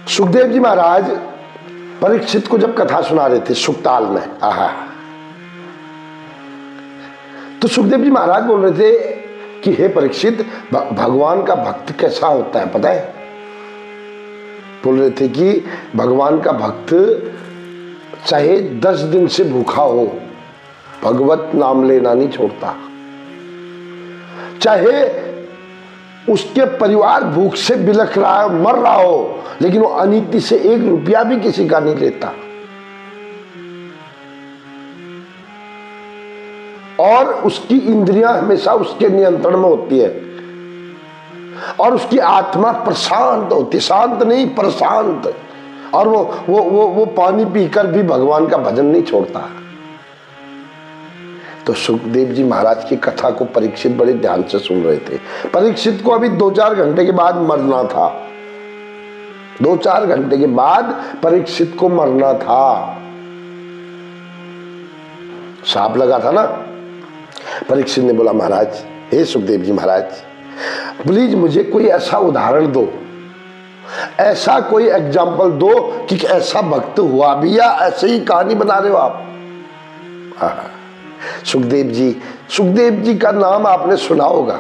सुखदेव जी महाराज परीक्षित को जब कथा सुना रहे थे सुखताल में, आहा, तो सुखदेव जी महाराज बोल रहे थे कि हे परीक्षित, भगवान का भक्त कैसा होता है पता है? बोल रहे थे कि भगवान का भक्त चाहे 10 दिन से भूखा हो, भगवत नाम लेना नहीं छोड़ता। चाहे उसके परिवार भूख से बिलख रहा है, मर रहा हो, लेकिन वो अनीति से 1 रुपया भी किसी का नहीं लेता। और उसकी इंद्रियां हमेशा उसके नियंत्रण में होती है और उसकी आत्मा प्रशांत होती, शांत नहीं प्रशांत। और वो पानी पीकर भी भगवान का भजन नहीं छोड़ता। तो सुखदेव जी महाराज की कथा को परीक्षित बड़े ध्यान से सुन रहे थे। परीक्षित को अभी 2-4 घंटे के बाद मरना था, 2-4 घंटे के बाद परीक्षित को मरना था। सांप लगा था ना। परीक्षित ने बोला, महाराज, हे सुखदेव जी महाराज, प्लीज मुझे कोई ऐसा उदाहरण दो, ऐसा कोई एग्जाम्पल दो कि ऐसा भक्त हुआ भी या ऐसे ही कहानी बना रहे हो आप। सुखदेव जी का नाम आपने सुना होगा,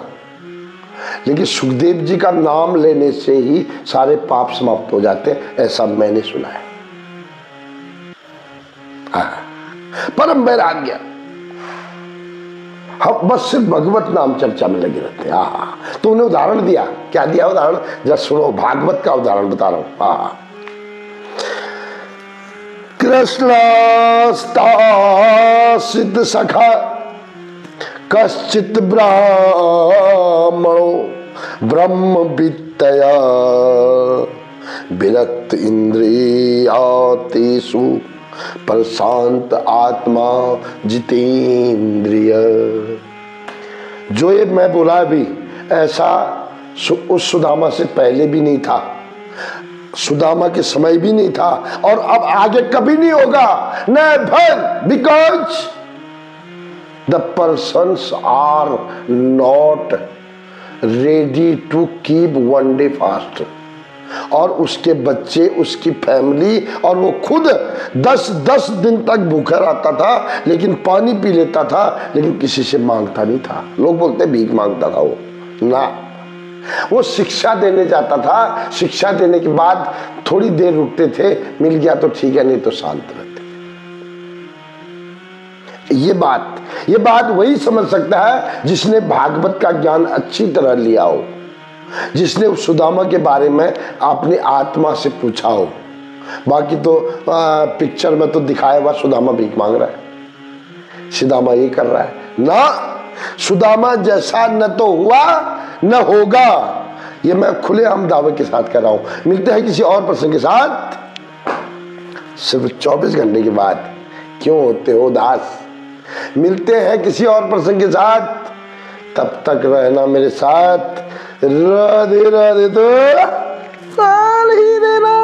लेकिन सुखदेव जी का नाम लेने से ही सारे पाप समाप्त हो जाते हैं, ऐसा मैंने सुना है। परम वैराग्य, हम बस सिर्फ भगवत नाम चर्चा में लगे रहते हैं। तो उन्हें उदाहरण दिया, क्या दिया उदाहरण, जरा सुनो, भागवत का उदाहरण बता रहा हूं। कृष्णस्तासित सखा कश्चित ब्राह्मणो ब्रह्म वित्तया विरक्त इंद्रियातेषु प्रशांत आत्मा जितेंद्रिय। जो ये मैं बोला अभी, ऐसा उस सुदामा से पहले भी नहीं था, सुदामा के समय भी नहीं था, और अब आगे कभी नहीं होगा। Never, because the persons are not ready to keep 1 day fast. और उसके बच्चे, उसकी फैमिली और वो खुद 10 दिन तक भूखा रहता था, लेकिन पानी पी लेता था, लेकिन किसी से मांगता नहीं था। लोग बोलते भीख मांगता था वो ना, वो शिक्षा देने जाता था। शिक्षा देने के बाद थोड़ी देर रुकते थे, मिल गया तो ठीक है, नहीं तो शांत रहते। ये बात वही समझ सकता है जिसने भागवत का ज्ञान अच्छी तरह लिया हो, जिसने उस सुदामा के बारे में अपनी आत्मा से पूछा हो। बाकी तो पिक्चर में तो दिखाया हुआ सुदामा भीख मांग रहा है, सुदामा ये कर रहा है ना। सुदामा जैसा न तो हुआ न होगा, ये मैं खुलेआम दावे के साथ कह रहा हूं। मिलते हैं किसी और प्रसंग के साथ सिर्फ 24 घंटे के बाद। क्यों होते हो दास? मिलते हैं किसी और प्रसंग के साथ, तब तक रहना मेरे साथ। राधे राधे। तो साल ही देना,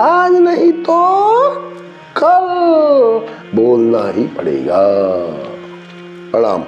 आज नहीं तो कल बोलना ही पड़ेगा। प्रणाम।